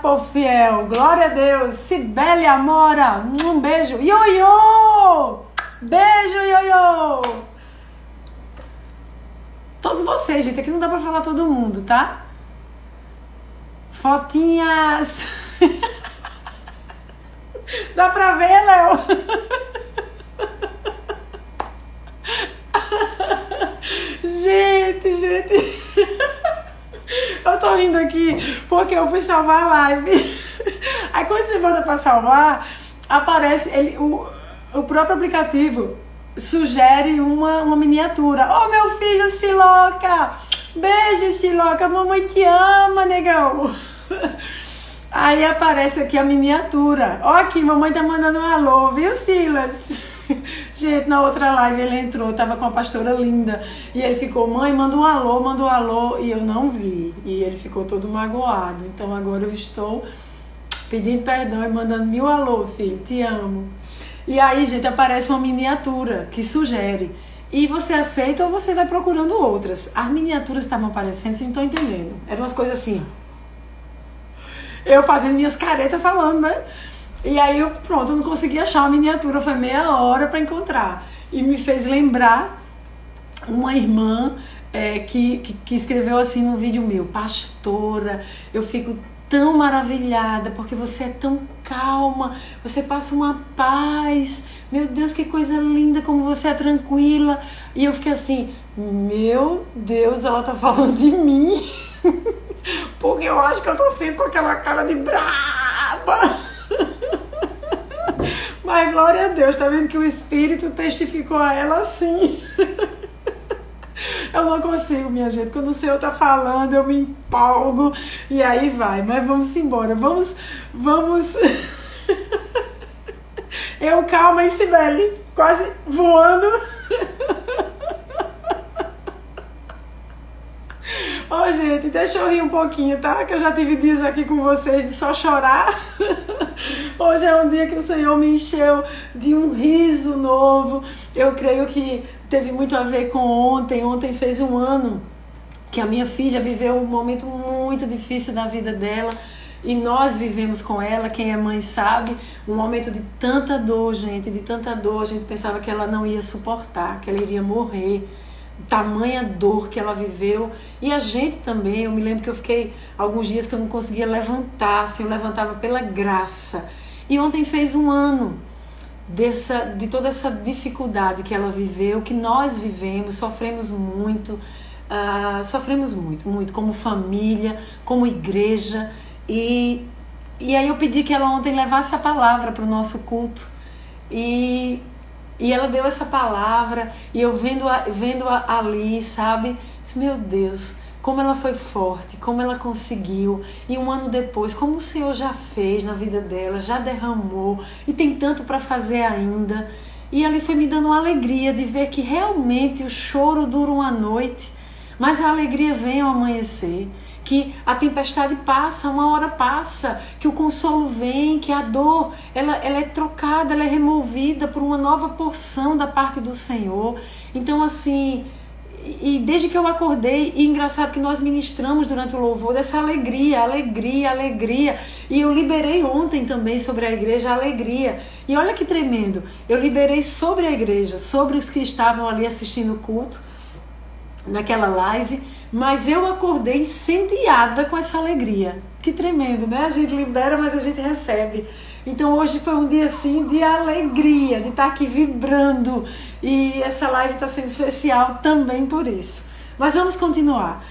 povo fiel. Glória a Deus. Cibele Amora, um beijo. Ioiô! Beijo, ioiô! Todos vocês, gente. Aqui não dá pra falar todo mundo, tá? Fotinhas. Dá pra ver, Léo? Gente. Eu tô rindo aqui porque eu fui salvar a live. Aí quando você volta pra salvar, aparece o próprio aplicativo sugere uma miniatura. Oh, meu filho Siloca! Beijo, Siloca! Mamãe te ama, negão! Aí aparece aqui a miniatura. Ó, aqui, mamãe tá mandando um alô, viu, Silas? Gente, na outra live ele entrou, tava com uma pastora linda. E ele ficou, mãe, manda um alô. E eu não vi. E ele ficou todo magoado. Então agora eu estou pedindo perdão e mandando 1000 alô, filho. Te amo. E aí, gente, aparece uma miniatura que sugere. E você aceita ou você vai procurando outras. As miniaturas estavam aparecendo, vocês não estão entendendo. Eram umas coisas assim. Eu fazendo minhas caretas falando, né? E aí eu, pronto, eu não consegui achar uma miniatura, foi meia hora para encontrar. E me fez lembrar uma irmã que escreveu assim no vídeo meu, pastora, eu fico tão maravilhada porque você é tão calma, você passa uma paz, meu Deus, que coisa linda, como você é tranquila. E eu fiquei assim, meu Deus, ela tá falando de mim, porque eu acho que eu tô sempre com aquela cara de braba. Mas glória a Deus, tá vendo que o Espírito testificou a ela assim. Eu não consigo, minha gente. Quando o Senhor tá falando, eu me empolgo. E aí vai. Mas vamos embora. Vamos. Eu, calma, hein, Cibele? Quase voando. Ô, gente, deixa eu rir um pouquinho, tá? Que eu já tive dias aqui com vocês de só chorar. Hoje é um dia que o Senhor me encheu de um riso novo. Eu creio que teve muito a ver com ontem. Ontem fez um ano que a minha filha viveu um momento muito difícil da vida dela. E nós vivemos com ela, quem é mãe sabe, um momento de tanta dor, gente, de tanta dor. A gente pensava que ela não ia suportar, que ela iria morrer. Tamanha dor que ela viveu. E a gente também, eu me lembro que eu fiquei alguns dias que eu não conseguia levantar, assim, eu levantava pela graça. E ontem fez um ano de toda essa dificuldade que ela viveu, que nós vivemos, sofremos muito, muito, como família, como igreja. E aí eu pedi que ela ontem levasse a palavra para o nosso culto. E ela deu essa palavra, e eu vendo ali, sabe? Disse, meu Deus, como ela foi forte, como ela conseguiu. E um ano depois, como o Senhor já fez na vida dela, já derramou, e tem tanto para fazer ainda. E ali foi me dando uma alegria de ver que realmente o choro dura uma noite, mas a alegria vem ao amanhecer. Que a tempestade passa, uma hora passa, que o consolo vem, que a dor ela é trocada, ela é removida por uma nova porção da parte do Senhor. Então assim, e desde que eu acordei, e engraçado que nós ministramos durante o louvor dessa alegria, e eu liberei ontem também sobre a igreja a alegria. E olha que tremendo, eu liberei sobre a igreja, sobre os que estavam ali assistindo o culto, naquela live, mas eu acordei incendiada com essa alegria. Que tremendo, né? A gente libera, mas a gente recebe. Então hoje foi um dia assim de alegria, de estar aqui vibrando, e essa live está sendo especial também por isso. Mas vamos continuar.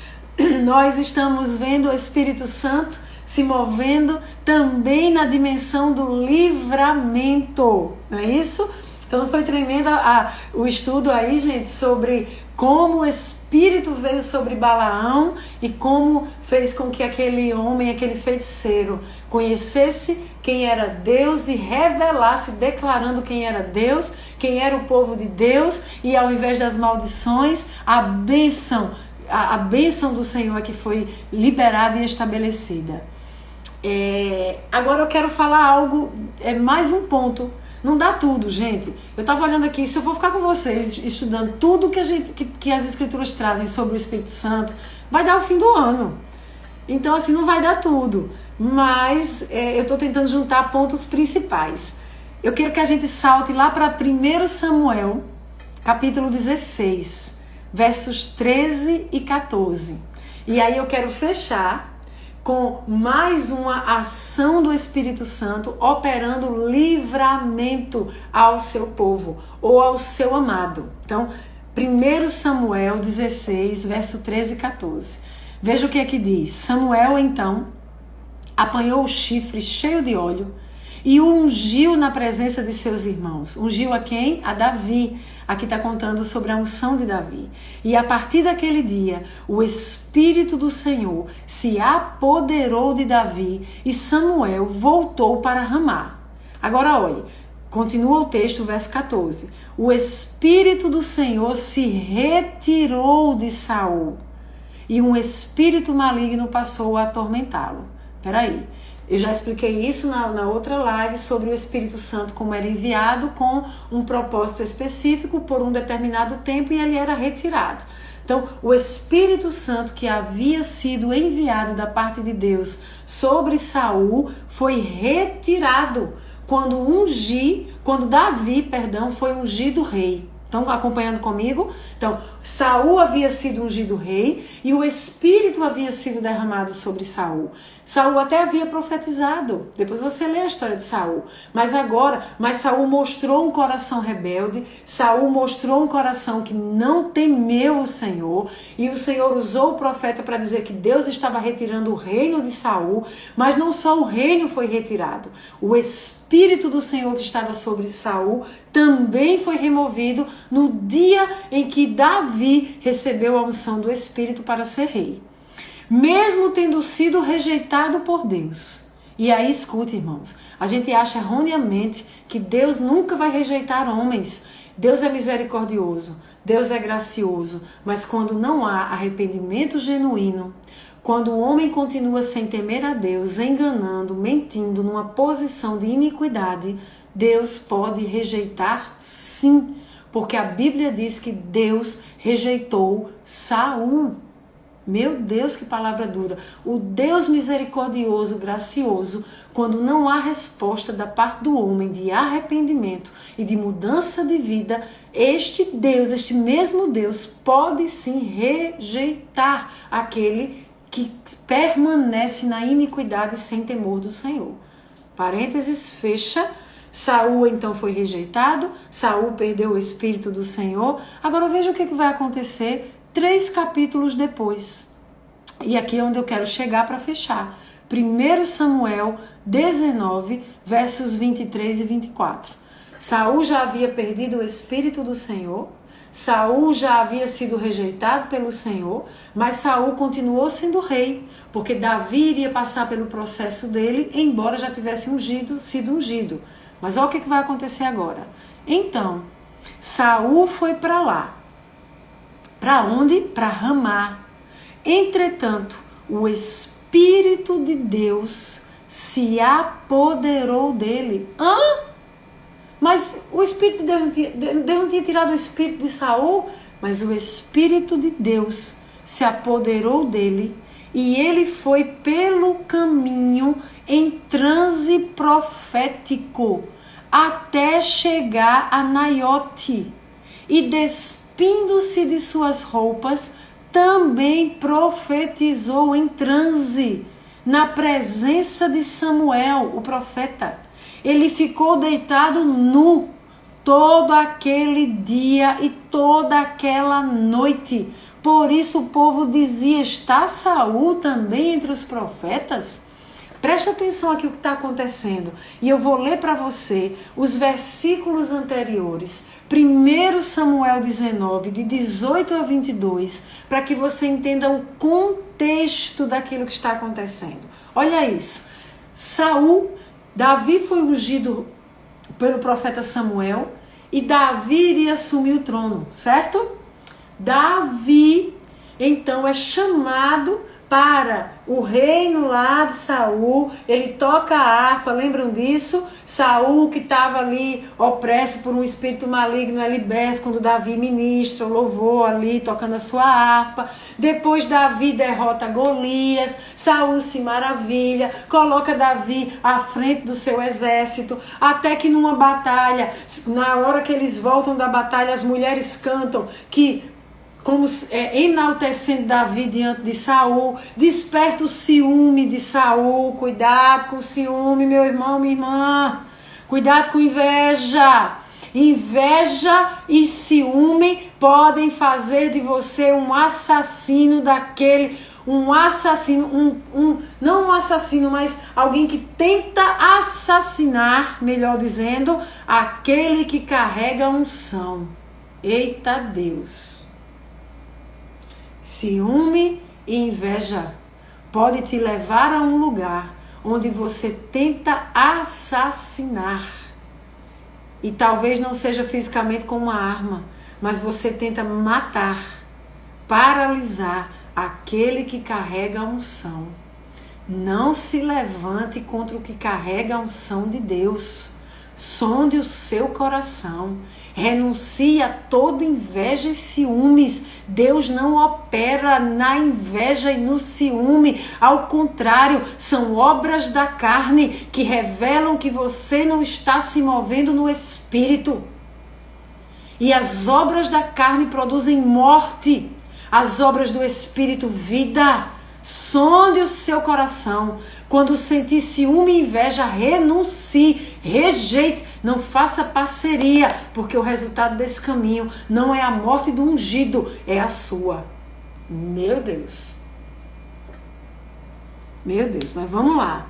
Nós estamos vendo o Espírito Santo se movendo também na dimensão do livramento, não é isso? Então não foi tremendo o estudo aí, gente, sobre como o Espírito veio sobre Balaão e como fez com que aquele homem, aquele feiticeiro, conhecesse quem era Deus e revelasse, declarando quem era Deus, quem era o povo de Deus, e ao invés das maldições, a bênção do Senhor é que foi liberada e estabelecida. Agora eu quero falar algo, mais um ponto. Não dá tudo, gente. Eu estava olhando aqui, se eu vou ficar com vocês estudando tudo que as escrituras trazem sobre o Espírito Santo, vai dar o fim do ano. Então, assim, não vai dar tudo. mas eu estou tentando juntar pontos principais. Eu quero que a gente salte lá para 1 Samuel, capítulo 16, versos 13 e 14. E aí eu quero fechar com mais uma ação do Espírito Santo operando livramento ao seu povo ou ao seu amado. Então, 1 Samuel 16, verso 13 e 14. Veja o que é que diz. Samuel, então, apanhou o chifre cheio de óleo e o ungiu na presença de seus irmãos. Ungiu a quem? A Davi. Aqui está contando sobre a unção de Davi. E a partir daquele dia, o Espírito do Senhor se apoderou de Davi e Samuel voltou para Ramá. Agora olhe, continua o texto, verso 14. O Espírito do Senhor se retirou de Saul e um espírito maligno passou a atormentá-lo. Peraí. Eu já expliquei isso na outra live sobre o Espírito Santo, como era enviado com um propósito específico por um determinado tempo e ele era retirado. Então, o Espírito Santo que havia sido enviado da parte de Deus sobre Saul foi retirado quando Davi foi ungido rei. Estão acompanhando comigo? Então, Saul havia sido ungido rei e o Espírito havia sido derramado sobre Saul. Saul até havia profetizado. Depois você lê a história de Saul. Mas Saul mostrou um coração rebelde. Saul mostrou um coração que não temeu o Senhor. E o Senhor usou o profeta para dizer que Deus estava retirando o reino de Saul. Mas não só o reino foi retirado. O Espírito do Senhor que estava sobre Saul também foi removido no dia em que Davi recebeu a unção do Espírito para ser rei. Mesmo tendo sido rejeitado por Deus. E aí, escute, irmãos, a gente acha erroneamente que Deus nunca vai rejeitar homens. Deus é misericordioso, Deus é gracioso, mas quando não há arrependimento genuíno, quando o homem continua sem temer a Deus, enganando, mentindo, numa posição de iniquidade, Deus pode rejeitar sim, porque a Bíblia diz que Deus rejeitou Saul. Meu Deus, que palavra dura. O Deus misericordioso, gracioso, quando não há resposta da parte do homem de arrependimento e de mudança de vida, este Deus, este mesmo Deus, pode sim rejeitar aquele que permanece na iniquidade sem temor do Senhor. Parênteses, fecha. Saul então foi rejeitado, Saul perdeu o Espírito do Senhor. Agora veja o que vai acontecer 3 capítulos depois. E aqui é onde eu quero chegar para fechar. 1 Samuel 19, versos 23 e 24. Saul já havia perdido o Espírito do Senhor, Saul já havia sido rejeitado pelo Senhor, mas Saul continuou sendo rei, porque Davi iria passar pelo processo dele, embora já tivesse sido ungido. Mas olha o que vai acontecer agora. Então, Saul foi para lá. Para onde? Para Ramá. Entretanto, o Espírito de Deus se apoderou dele. Mas o Espírito de Deus não tinha tirado o Espírito de Saul, mas o Espírito de Deus se apoderou dele e ele foi pelo caminho em transe profético até chegar a Naiote e despindo-se de suas roupas, também profetizou em transe na presença de Samuel, o profeta. Ele ficou deitado nu todo aquele dia e toda aquela noite. Por isso o povo dizia: está Saul também entre os profetas? Preste atenção aqui o que está acontecendo. E eu vou ler para você os versículos anteriores. 1 Samuel 19, de 18 a 22, para que você entenda o contexto daquilo que está acontecendo. Olha isso. Davi foi ungido pelo profeta Samuel e Davi iria assumir o trono, certo? Davi, então, é chamado para o reino lá de Saul, ele toca a harpa, lembram disso? Saul, que estava ali opresso por um espírito maligno, é liberto quando Davi ministra o louvor ali, tocando a sua harpa. Depois Davi derrota Golias, Saul se maravilha, coloca Davi à frente do seu exército, até que numa batalha, na hora que eles voltam da batalha, as mulheres cantam que como enaltecendo Davi diante de Saul, desperta o ciúme de Saul. Cuidado com o ciúme, meu irmão, minha irmã. Cuidado com inveja. Inveja e ciúme podem fazer de você um assassino daquele, um assassino, não um assassino, mas alguém que tenta assassinar, melhor dizendo, aquele que carrega a unção. Eita Deus! Ciúme e inveja pode te levar a um lugar onde você tenta assassinar. E talvez não seja fisicamente com uma arma, mas você tenta matar, paralisar aquele que carrega a unção. Não se levante contra o que carrega a unção de Deus. Sonde o seu coração. Renuncie a toda inveja e ciúmes. Deus não opera na inveja e no ciúme. Ao contrário, são obras da carne que revelam que você não está se movendo no Espírito. E as obras da carne produzem morte. As obras do Espírito, vida. Sonde o seu coração. Quando sentir ciúme e inveja, renuncie, rejeite, não faça parceria, porque o resultado desse caminho não é a morte do ungido, é a sua. Meu Deus. Meu Deus, mas vamos lá.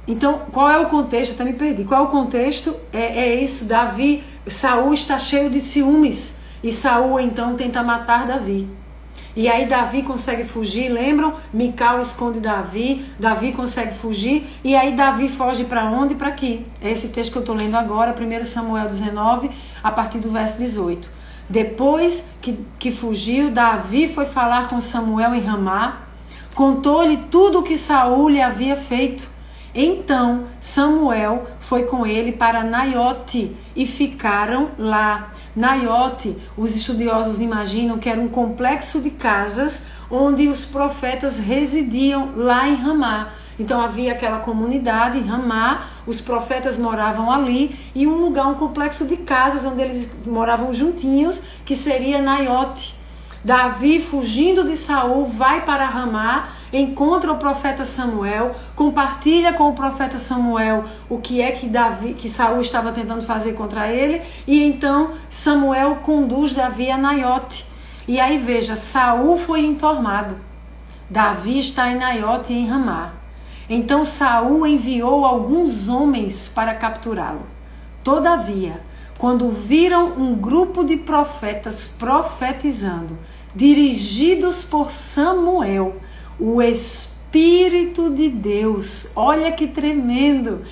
Então, qual é o contexto? Eu até me perdi. Qual é o contexto? É isso, Davi, Saul está cheio de ciúmes. E Saul, então, tenta matar Davi. E aí Davi consegue fugir, lembram? Mical esconde Davi, Davi consegue fugir, e aí Davi foge para onde? Para aqui. É esse texto que eu estou lendo agora, 1 Samuel 19, a partir do verso 18. Depois que fugiu, Davi foi falar com Samuel em Ramá, contou-lhe tudo o que Saul lhe havia feito. Então Samuel foi com ele para Naiote e ficaram lá. Naiote, os estudiosos imaginam que era um complexo de casas onde os profetas residiam lá em Ramá. Então havia aquela comunidade em Ramá, os profetas moravam ali, e um lugar, um complexo de casas onde eles moravam juntinhos, que seria Naiote. Davi, fugindo de Saul, vai para Ramá, encontra o profeta Samuel, compartilha com o profeta Samuel o que é que Saul estava tentando fazer contra ele, e então Samuel conduz Davi a Naiote. E aí veja, Saul foi informado, Davi está em Naiote e em Ramá. Então Saul enviou alguns homens para capturá-lo. Todavia, quando viram um grupo de profetas profetizando, dirigidos por Samuel, o Espírito de Deus, olha que tremendo,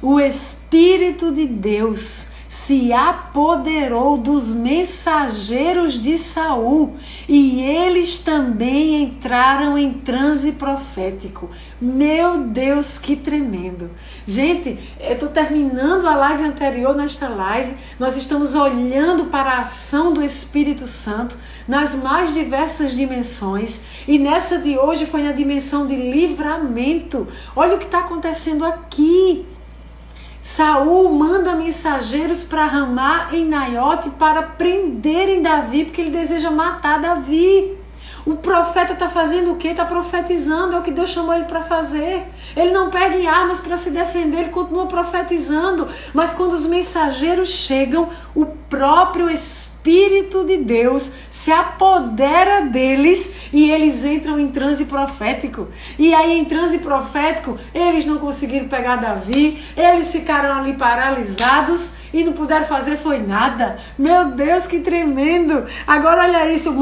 o Espírito de Deus se apoderou dos mensageiros de Saul e eles também entraram em transe profético. Meu Deus, que tremendo. Gente, eu estou terminando a live anterior. Nesta live nós estamos olhando para a ação do Espírito Santo nas mais diversas dimensões, e nessa de hoje foi na dimensão de livramento. Olha o que está acontecendo aqui. Saul manda mensageiros para Ramá em Naiote para prenderem Davi, porque ele deseja matar Davi. O profeta está fazendo o quê? Está profetizando, é o que Deus chamou ele para fazer. Ele não pega em armas para se defender, ele continua profetizando. Mas quando os mensageiros chegam, o próprio Espírito de Deus se apodera deles e eles entram em transe profético. E aí, em transe profético, eles não conseguiram pegar Davi, eles ficaram ali paralisados e não puderam fazer foi nada. Meu Deus, que tremendo! Agora olha isso,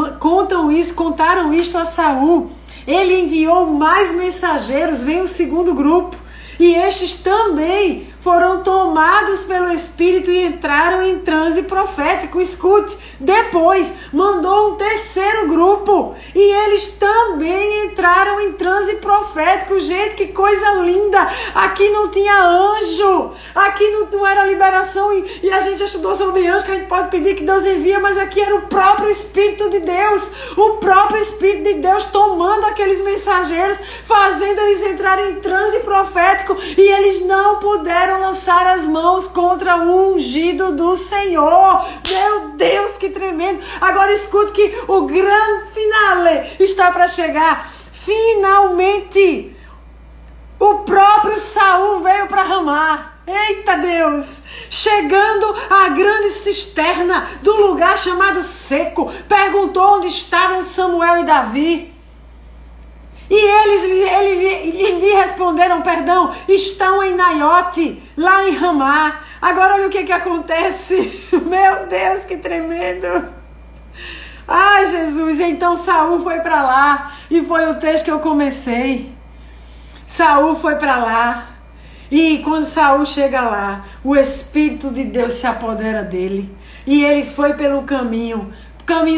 contaram isto a Saul. Ele enviou mais mensageiros, vem o segundo grupo, e estes também foram tomados tomados pelo Espírito e entraram em transe profético. Escute, depois mandou um terceiro grupo e eles também entraram em transe profético. Gente, que coisa linda! Aqui não tinha anjo, aqui não era liberação e a gente estudou sobre anjo, que a gente pode pedir que Deus envia, mas aqui era o próprio Espírito de Deus, o próprio Espírito de Deus tomando aqueles mensageiros, fazendo eles entrarem em transe profético, e eles não puderam lançar as mãos contra o ungido do Senhor. Meu Deus, que tremendo! Agora escute que o grande finale está para chegar. Finalmente, o próprio Saul veio para Ramá. Eita Deus! Chegando à grande cisterna do lugar chamado Seco, perguntou onde estavam Samuel e Davi. E eles lhe responderam, estão em Naiote, lá em Ramá. Agora olha o que acontece. Meu Deus, que tremendo! Ai, Jesus! Então Saul foi para lá, e foi o texto que eu comecei. Saul foi para lá, e quando Saul chega lá, o Espírito de Deus se apodera dele, e ele foi pelo caminho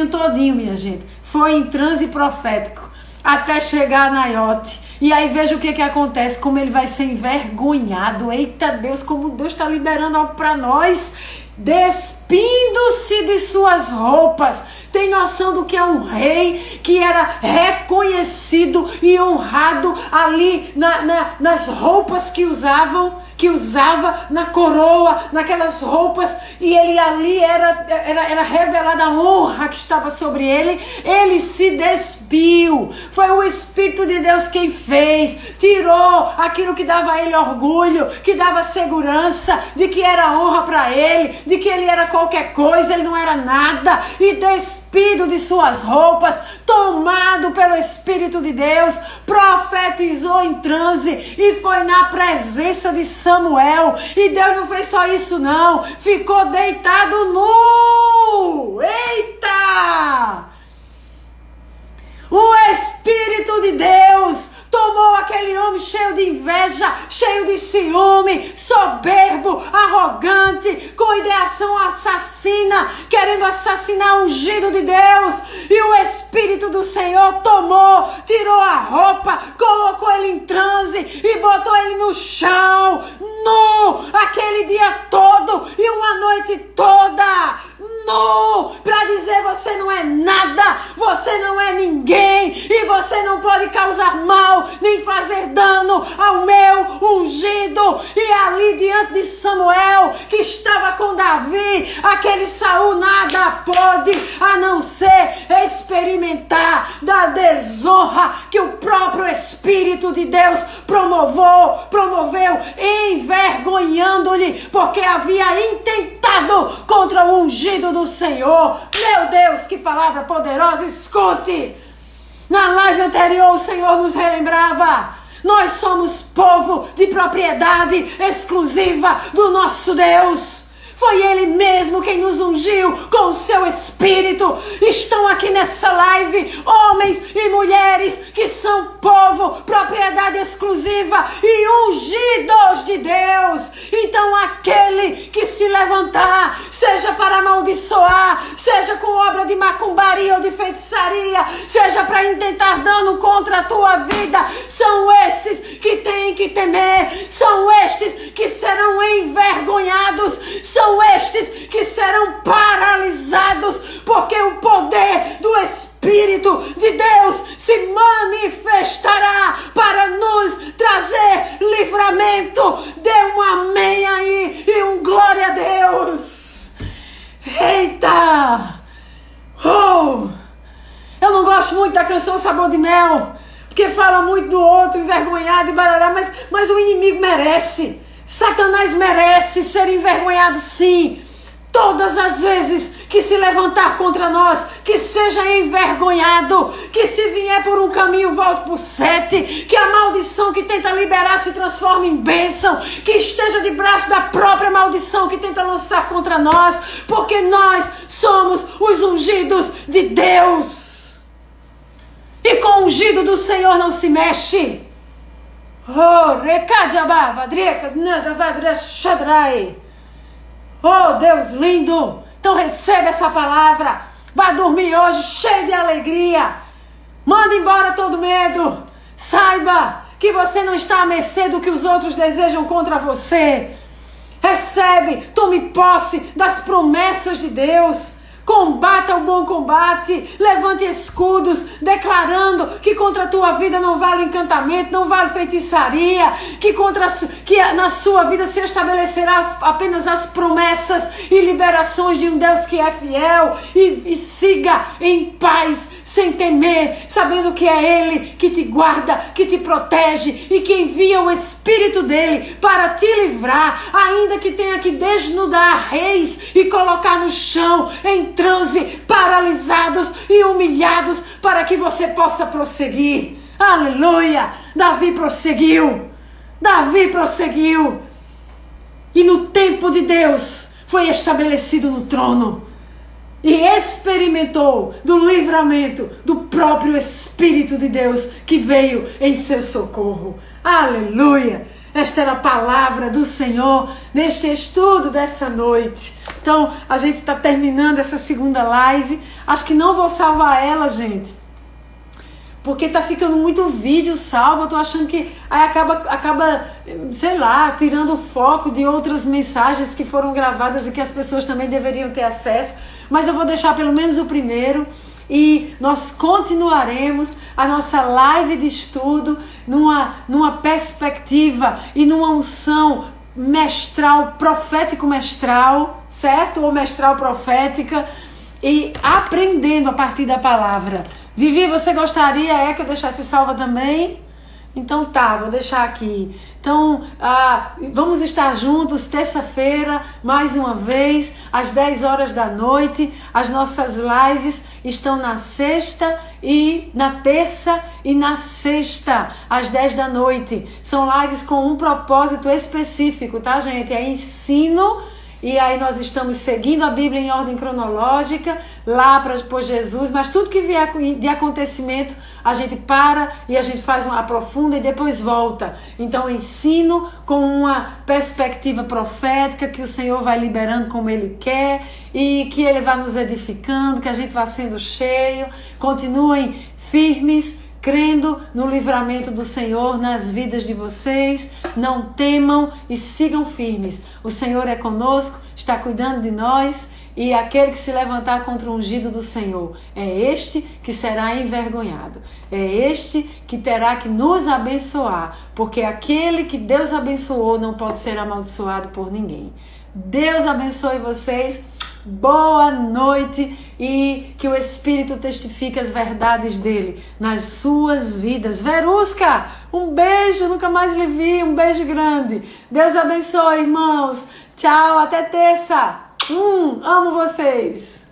todinho, minha gente, foi em transe profético, até chegar a Naiote. E aí veja o que acontece, como ele vai ser envergonhado. Eita Deus, como Deus está liberando algo para nós. Despindo-se de suas roupas. Tem noção do que é um rei que era reconhecido e honrado ali nas roupas que usava na coroa, naquelas roupas, e ele ali era revelada a honra que estava sobre ele. Ele se despiu, foi o Espírito de Deus quem fez, tirou aquilo que dava a ele orgulho, que dava segurança, de que era honra para ele, de que ele era qualquer coisa, ele não era nada, e despido de suas roupas, tomado pelo Espírito de Deus, profetizou em transe e foi na presença de Samuel. E Deus não fez só isso não, ficou deitado nu. Eita! O Espírito de Deus tomou aquele homem cheio de inveja, cheio de ciúme, soberbo, arrogante, com ideação assassina, querendo assassinar o ungido de Deus. E o Espírito do Senhor tomou, tirou a roupa, colocou ele em transe e botou ele no chão, nu, aquele dia todo e uma noite toda, nu, para dizer: você não é nada, você não é ninguém, e você não pode causar mal, nem fazer dano ao meu ungido. E ali diante de Samuel, que estava com Davi, aquele Saul nada pôde a não ser experimentar da desonra que o próprio Espírito de Deus promoveu, envergonhando-lhe, porque havia intentado contra o ungido do Senhor. Meu Deus, que palavra poderosa! Escute! Na live anterior o Senhor nos relembrava: nós somos povo de propriedade exclusiva do nosso Deus. Foi Ele mesmo quem nos ungiu com o seu Espírito. Estão aqui nessa live homens e mulheres que são povo, propriedade exclusiva e ungidos de Deus. Então aquele que se levantar, seja para amaldiçoar, seja com obra de macumbaria ou de feitiçaria, seja para intentar dano contra a tua vida, são esses que têm que temer, são estes que serão envergonhados, são estes que serão paralisados, porque o poder do Espírito de Deus se manifestará para nos trazer livramento. Dê um amém aí e um glória a Deus. Eita! Oh! Eu não gosto muito da canção Sabor de Mel, porque fala muito do outro envergonhado e barará, mas o inimigo merece. Satanás merece ser envergonhado, sim. Todas as vezes que se levantar contra nós, que seja envergonhado, que se vier por um caminho volte por 7, que a maldição que tenta liberar se transforme em bênção, que esteja debaixo da própria maldição que tenta lançar contra nós, porque nós somos os ungidos de Deus. E com o ungido do Senhor não se mexe. Oh, recadiabá, vadreca, nada vadra, xadrai. Oh, Deus lindo! Então receba essa palavra. Vá dormir hoje cheio de alegria. Manda embora todo medo. Saiba que você não está à mercê do que os outros desejam contra você. Recebe, tome posse das promessas de Deus. Combata o bom combate, levante escudos, declarando que contra a tua vida não vale encantamento, não vale feitiçaria, que na sua vida se estabelecerá apenas as promessas e liberações de um Deus que é fiel, e siga em paz, sem temer, sabendo que é Ele que te guarda, que te protege e que envia o Espírito dele para te livrar, ainda que tenha que desnudar reis e colocar no chão em transe, paralisados e humilhados, para que você possa prosseguir. Aleluia! Davi prosseguiu. E no tempo de Deus foi estabelecido no trono. E experimentou do livramento do próprio Espírito de Deus que veio em seu socorro. Aleluia! Esta era a palavra do Senhor neste estudo dessa noite. Então, a gente está terminando essa segunda live. Acho que não vou salvar ela, gente, porque tá ficando muito vídeo salvo. Eu tô achando que aí acaba, sei lá, tirando o foco de outras mensagens que foram gravadas e que as pessoas também deveriam ter acesso. Mas eu vou deixar pelo menos o primeiro. E nós continuaremos a nossa live de estudo numa perspectiva e numa unção mestral, profético mestral, certo? Ou mestral profética, e aprendendo a partir da palavra. Vivi, você gostaria que eu deixasse salva também? Então tá, vou deixar aqui. Então, vamos estar juntos terça-feira, mais uma vez, às 10 horas da noite. As nossas lives estão na sexta e na terça e na sexta, às 10 da noite. São lives com um propósito específico, tá, gente? É ensino. E aí nós estamos seguindo a Bíblia em ordem cronológica, lá por Jesus, mas tudo que vier de acontecimento, a gente para e a gente faz uma aprofunda e depois volta. Então, ensino com uma perspectiva profética que o Senhor vai liberando como Ele quer e que Ele vai nos edificando, que a gente vai sendo cheio. Continuem firmes, crendo no livramento do Senhor nas vidas de vocês. Não temam e sigam firmes. O Senhor é conosco, está cuidando de nós, e aquele que se levantar contra o ungido do Senhor é este que será envergonhado. É este que terá que nos abençoar, porque aquele que Deus abençoou não pode ser amaldiçoado por ninguém. Deus abençoe vocês. Boa noite, e que o Espírito testifique as verdades dele nas suas vidas. Verusca, um beijo, nunca mais lhe vi, um beijo grande. Deus abençoe, irmãos. Tchau, até terça. Amo vocês.